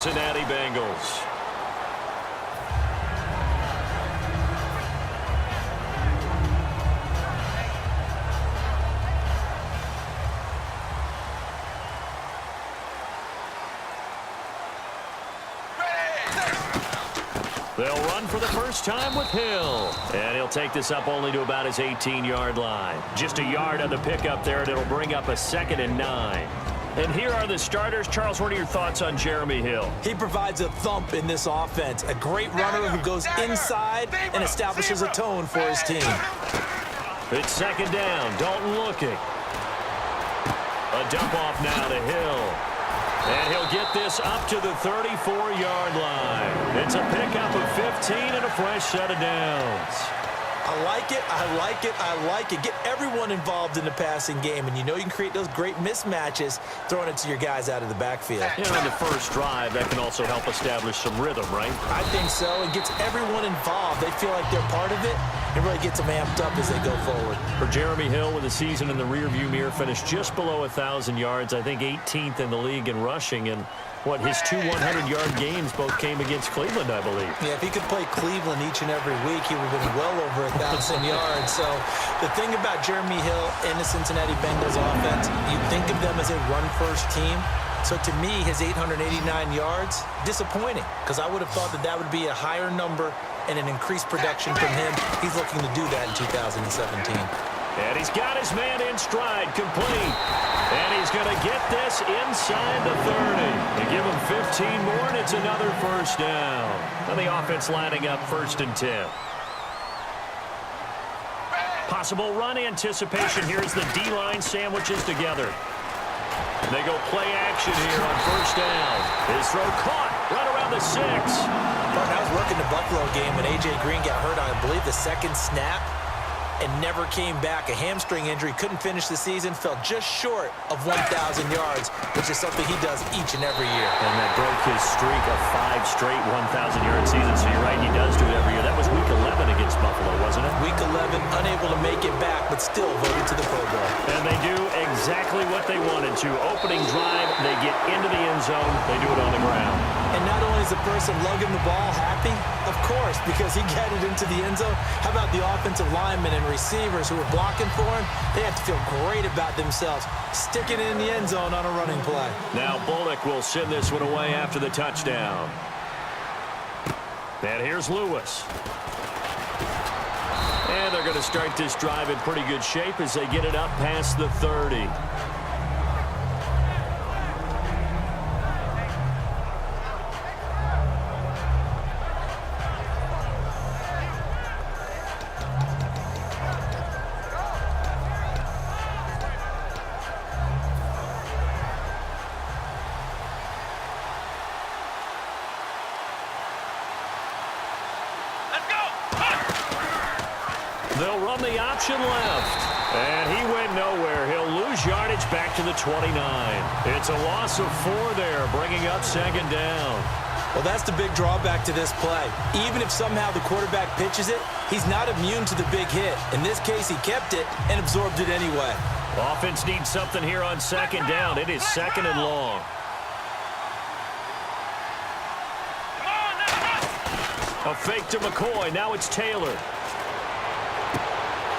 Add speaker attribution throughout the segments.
Speaker 1: Cincinnati Bengals. They'll run for the first time with Hill. And he'll take this up only to about his 18-yard line. Just a yard on the pickup there, and it'll bring up a 2nd and 9. And here are the starters. Charles, what are your thoughts on Jeremy Hill?
Speaker 2: He provides a thump in this offense. A great runner who goes inside and establishes a tone for his team.
Speaker 1: It's 2nd down. Dalton looking. A dump off now to Hill. And he'll get this up to the 34-yard line. It's a pickup of 15 and a fresh set of downs.
Speaker 2: I like it, I like it, I like it. Get everyone involved in the passing game, and you know you can create those great mismatches throwing it to your guys out of the backfield.
Speaker 1: And on the first drive, that can also help establish some rhythm, right?
Speaker 2: I think so. It gets everyone involved. They feel like they're part of it. It really gets them amped up as they go forward.
Speaker 1: For Jeremy Hill, with the season in the rearview mirror, finished just below 1,000 yards. I think 18th in the league in rushing. And his two 100-yard games both came against Cleveland, I believe.
Speaker 2: Yeah, if he could play Cleveland each and every week, he would have been well over 1,000 yards. So the thing about Jeremy Hill and the Cincinnati Bengals offense, you think of them as a run-first team. So to me, his 889 yards, disappointing, because I would have thought that that would be a higher number and an increased production from him. He's looking to do that in 2017.
Speaker 1: And he's got his man in stride, complete. And he's going to get this inside the 30. They give him 15 more, and it's another first down. And the offense lining up 1st and 10. Possible run anticipation. Here's the D-line sandwiches together. They go play action here on 1st down. His throw caught right around the 6.
Speaker 2: Martin, I was working the Buffalo game when A.J. Green got hurt on, I believe, the 2nd snap and never came back. A hamstring injury, couldn't finish the season, fell just short of 1,000 yards, which is something he does each and every year.
Speaker 1: And that broke his streak of 5 straight 1,000-yard seasons. So you're right, he does do it every year. That was Week 11 against Buffalo, wasn't it?
Speaker 2: Week 11, unable to make it back, but still voted to the Pro Bowl.
Speaker 1: And they do exactly what they wanted to. Opening drive, they get into the end zone. They do it on the ground.
Speaker 2: And not only is the person lugging the ball happy, of course, because he got it into the end zone. How about the offensive linemen and receivers who are blocking for him? They have to feel great about themselves, sticking it in the end zone on a running play.
Speaker 1: Now Bullock will send this one away after the touchdown. And here's Lewis. And they're going to start this drive in pretty good shape as they get it up past the 30. They'll run the option left. And he went nowhere. He'll lose yardage back to the 29. It's a loss of 4 there, bringing up 2nd down.
Speaker 2: Well, that's the big drawback to this play. Even if somehow the quarterback pitches it, he's not immune to the big hit. In this case, he kept it and absorbed it anyway.
Speaker 1: Offense needs something here on 2nd down. It is 2nd and long. A fake to McCoy. Now it's Taylor.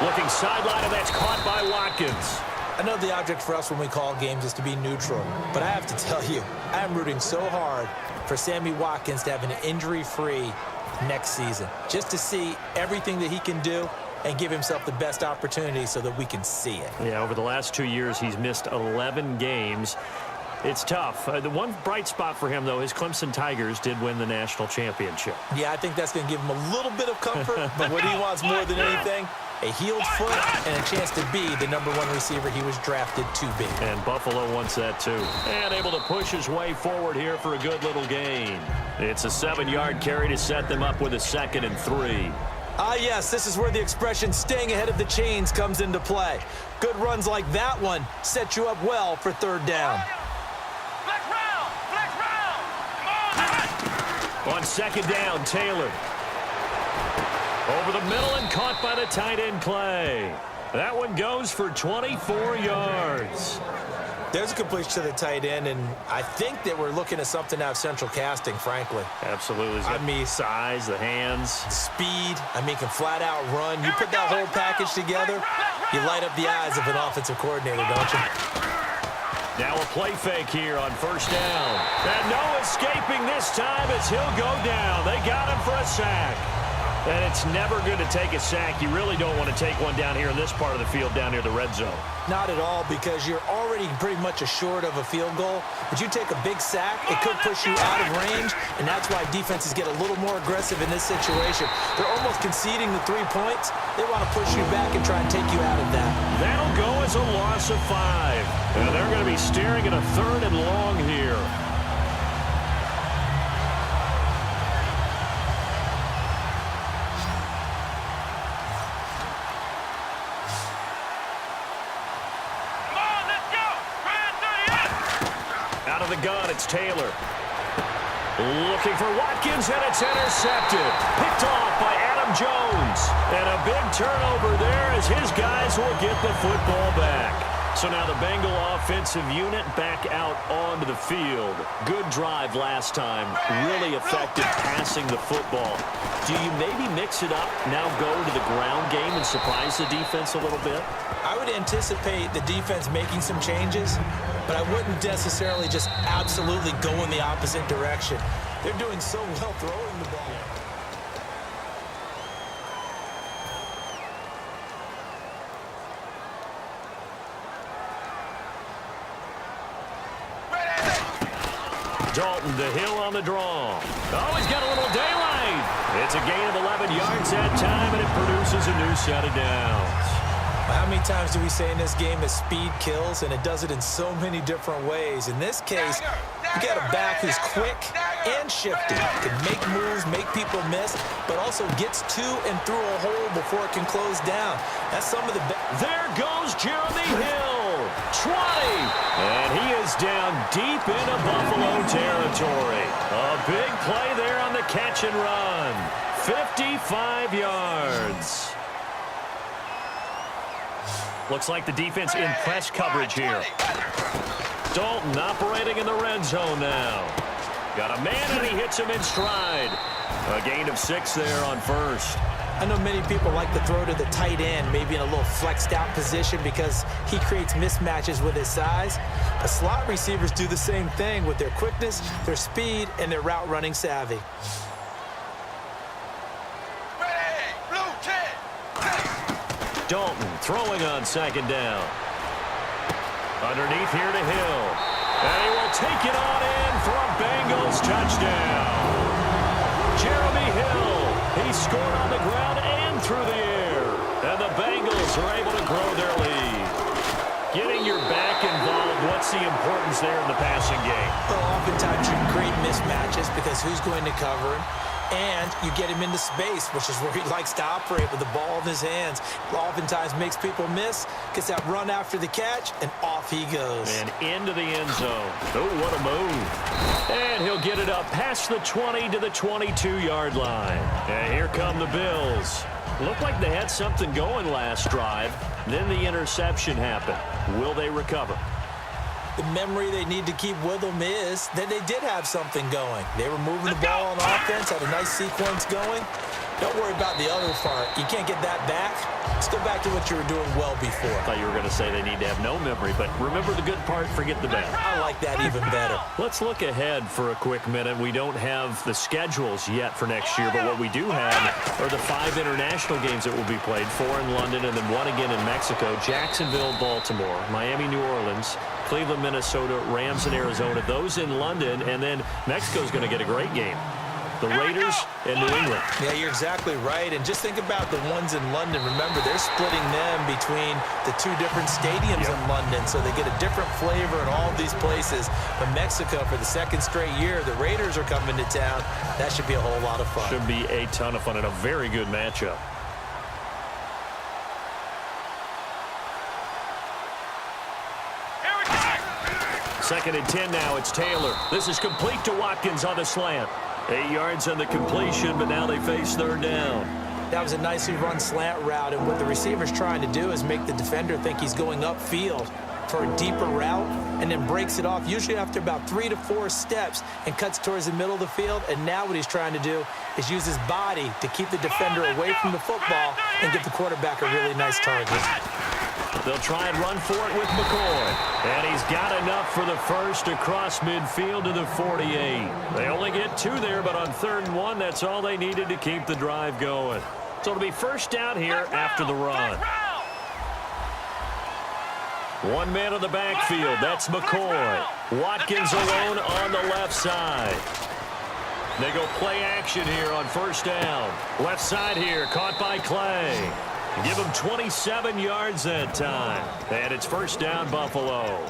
Speaker 1: Looking sideline, and that's caught by Watkins.
Speaker 2: I know the object for us when we call games is to be neutral, but I have to tell you, I am rooting so hard for Sammy Watkins to have an injury-free next season, just to see everything that he can do and give himself the best opportunity so that we can see it.
Speaker 1: Yeah, over the last 2 years, he's missed 11 games. It's tough. The one bright spot for him, though, his Clemson Tigers did win the national championship.
Speaker 2: Yeah, I think that's going to give him a little bit of comfort, but what he wants more than anything, a healed foot and a chance to be the #1 receiver he was drafted to be.
Speaker 1: And Buffalo wants that, too. And able to push his way forward here for a good little gain. It's a 7-yard carry to set them up with a 2nd and 3.
Speaker 2: Ah, yes, this is where the expression staying ahead of the chains comes into play. Good runs like that one set you up well for 3rd down.
Speaker 1: On 2nd down, Taylor. Over the middle and caught by the tight end, Clay. That one goes for 24 yards.
Speaker 2: There's a completion to the tight end, and I think that we're looking at something out of central casting, frankly.
Speaker 1: Absolutely.
Speaker 2: I mean,
Speaker 1: size, the hands.
Speaker 2: Speed, can flat out run. You put that whole package together, you light up the eyes of an offensive coordinator, don't you?
Speaker 1: Now a play fake here on first down. And no escaping this time as he'll go down. They got him for a sack. And it's never good to take a sack. You really don't want to take one down here in this part of the field, down near the red zone.
Speaker 2: Not at all, because you're already pretty much assured of a field goal. But you take a big sack, it could push you out of range, and that's why defenses get a little more aggressive in this situation. They're almost conceding the 3 points. They want to push you back and try and take you out of that.
Speaker 1: That'll go as a loss of 5. And they're going to be staring at a 3rd and long here. Out of the gun, it's Taylor. Looking for Watkins, and it's intercepted. Picked off by Adam Jones. And a big turnover there as his guys will get the football back. So now the Bengal offensive unit back out onto the field. Good drive last time. Really effective passing the football. Do you maybe mix it up, now go to the ground game and surprise the defense a little bit?
Speaker 2: I would anticipate the defense making some changes, but I wouldn't necessarily just absolutely go in the opposite direction. They're doing so well throwing the ball.
Speaker 1: Dalton, the hill on the draw. Oh, he's got a little daylight. It's a gain of 11 yards that time, and it produces a new set of downs.
Speaker 2: How many times do we say in this game that speed kills, and it does it in so many different ways? In this case, you got a back who's quick and shifty, can make moves, make people miss, but also gets to and through a hole before it can close down. That's some of the
Speaker 1: There goes Jeremy Hill. 20. And he is down deep into Buffalo territory. A big play there on the catch and run. 55 yards. Looks like the defense in press coverage here. Dalton operating in the red zone now. Got a man, and he hits him in stride. A gain of 6 there on first.
Speaker 2: I know many people like to throw to the tight end, maybe in a little flexed out position because he creates mismatches with his size. But slot receivers do the same thing with their quickness, their speed, and their route running savvy.
Speaker 1: Dalton throwing on second down. Underneath here to Hill. And he will take it on in for a Bengals touchdown. Jeremy Hill. He scored on the ground and through the air. And the Bengals are able to grow their lead. Getting your back involved, what's the importance there in the passing game?
Speaker 2: Well, oftentimes you create mismatches because who's going to cover him? And you get him into space, which is where he likes to operate with the ball in his hands. Oftentimes makes people miss, gets that run after the catch, and off he goes.
Speaker 1: And into the end zone. Oh, what a move. And he'll get it up past the 20 to the 22-yard line. And here come the Bills. Looked like they had something going last drive. Then the interception happened. Will they recover?
Speaker 2: The memory they need to keep with them is that they did have something going. They were moving the ball on offense, had a nice sequence going. Don't worry about the other part. You can't get that back. Let's go back to what you were doing well before.
Speaker 1: I thought you were going to say they need to have no memory, but remember the good part, forget the bad.
Speaker 2: I like that even better.
Speaker 1: Let's look ahead for a quick minute. We don't have the schedules yet for next year, but what we do have are the 5 international games that will be played, 4 in London and then 1 again in Mexico, Jacksonville, Baltimore, Miami, New Orleans, Cleveland, Minnesota, Rams, and Arizona. Those in London, and then Mexico's going to get a great game. The Raiders and New England.
Speaker 2: Yeah, you're exactly right. And just think about the ones in London. Remember, they're splitting them between the 2 different stadiums in London, so they get a different flavor in all of these places. But Mexico, for the 2nd straight year, the Raiders are coming to town. That should be a whole lot of fun.
Speaker 1: Should be a ton of fun and a very good matchup. Second and 10 now. It's Taylor. This is complete to Watkins on the slant. 8 yards on the completion, but now they face 3rd down.
Speaker 2: That was a nicely run slant route, and what the receiver's trying to do is make the defender think he's going upfield. for a deeper route and then breaks it off, usually after about 3 to 4 steps, and cuts towards the middle of the field. And now what he's trying to do is use his body to keep the defender away from the football and give the quarterback a really nice target.
Speaker 1: They'll try and run for it with McCoy. And he's got enough for the first across midfield to the 48. They only get 2 there, but on 3rd and 1, that's all they needed to keep the drive going. So it'll be first down here after the run. 1 man in the backfield. That's McCoy. Watkins alone on the left side. They go play action here on first down. Left side here, caught by Clay. Give him 27 yards that time. And it's first down, Buffalo.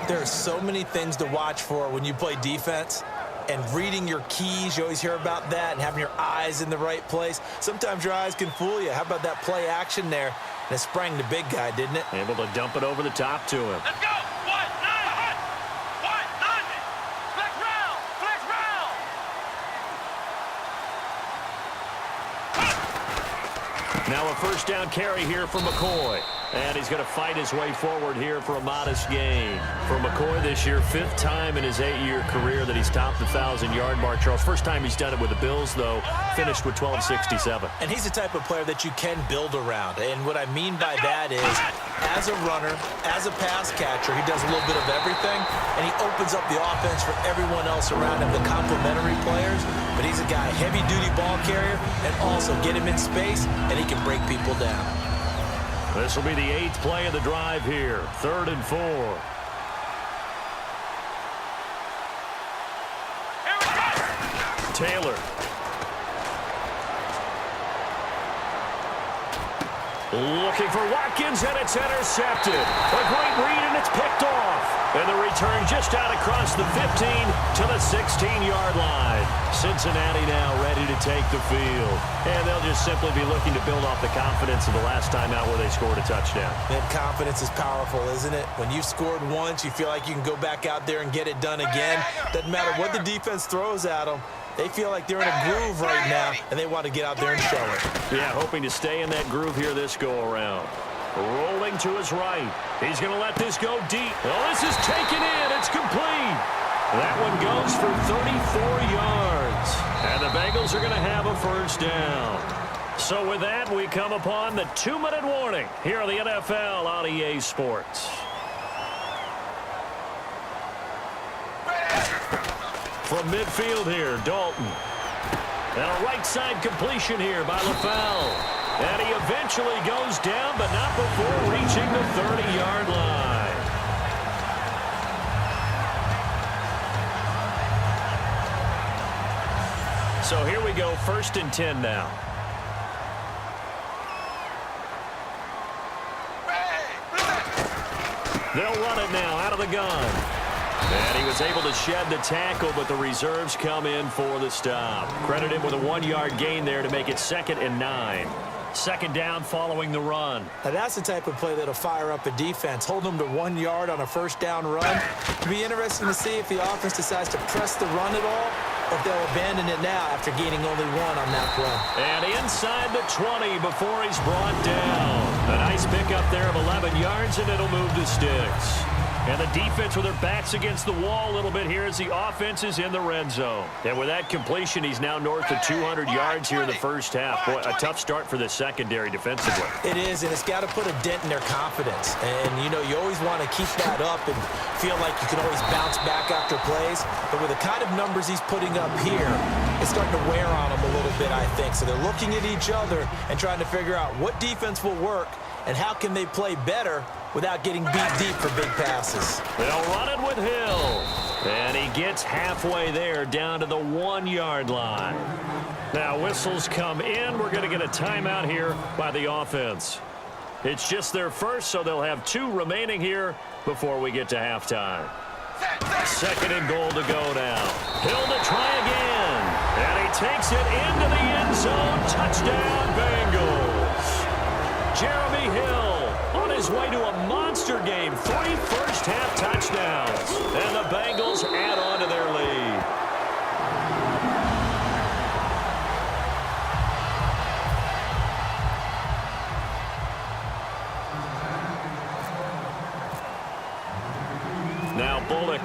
Speaker 2: There are so many things to watch for when you play defense. And reading your keys, you always hear about that, and having your eyes in the right place. Sometimes your eyes can fool you. How about that play action there? And it sprang the big guy, didn't it?
Speaker 1: Able to dump it over the top to him.
Speaker 3: Let's go! Flex round!
Speaker 1: Now a first down carry here for McCoy. And he's going to fight his way forward here for a modest gain. For McCoy this year, 5th time in his 8-year career that he's topped the 1,000-yard mark. Charles, first time he's done it with the Bills, though, finished with 1267.
Speaker 2: And he's the type of player that you can build around. And what I mean by that is, as a runner, as a pass catcher, he does a little bit of everything, and he opens up the offense for everyone else around him, the complementary players. But he's a guy, heavy-duty ball carrier, and also get him in space, and he can break people down.
Speaker 1: This will be the 8th play of the drive here. 3rd and 4. Taylor. Looking for Watkins, and it's intercepted. A great read, and it's picked off. And the return just out across the 15 to the 16-yard line. Cincinnati now ready to take the field. And they'll just simply be looking to build off the confidence of the last time out where they scored a touchdown.
Speaker 2: Man, confidence is powerful, isn't it? When you've scored once, you feel like you can go back out there and get it done again. Doesn't matter what the defense throws at them. They feel like they're in a groove right now, and they want to get out there and show it.
Speaker 1: Yeah, hoping to stay in that groove here this go-around. Rolling to his right. He's going to let this go deep. Oh, this is taken in. It's complete. That one goes for 34 yards. And the Bengals are going to have a first down. So with that, we come upon the 2-minute warning here on the NFL on EA Sports. From midfield here, Dalton. And a right side completion here by LaFell. And he eventually goes down, but not before reaching the 30-yard line. So here we go, 1st and 10 now. They'll run it now out of the gun. And he was able to shed the tackle, but the reserves come in for the stop. Credit him with a 1-yard gain there to make it 2nd and 9. 2nd down following the run.
Speaker 2: Now that's the type of play that'll fire up a defense. Hold them to 1 yard on a first down run. It'll be interesting to see if the offense decides to press the run at all, or if they'll abandon it now after gaining only 1 on that play.
Speaker 1: And inside the 20 before he's brought down. A nice pickup there of 11 yards, and it'll move the sticks. And the defense with their backs against the wall a little bit here as the offense is in the red zone. And with that completion, he's now north of 200 yards here in the first half. Boy, a tough start for the secondary defensively.
Speaker 2: It is, and it's got to put a dent in their confidence. And, you know, you always want to keep that up and feel like you can always bounce back after plays. But with the kind of numbers he's putting up here, it's starting to wear on them a little bit, I think. So they're looking at each other and trying to figure out what defense will work and how can they play better without getting beat deep for big passes.
Speaker 1: They'll run it with Hill. And he gets halfway there down to the 1-yard line. Now whistles come in. We're going to get a timeout here by the offense. It's just their first, so they'll have 2 remaining here before we get to halftime. 2nd and goal to go now. Hill to try again. And he takes it into the end zone. Touchdown, Bengals. Jeremy Hill on his way to a monster game. 3 first-half touchdowns. And the Bengals add on to their lead.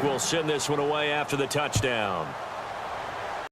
Speaker 1: will send this one away after the touchdown.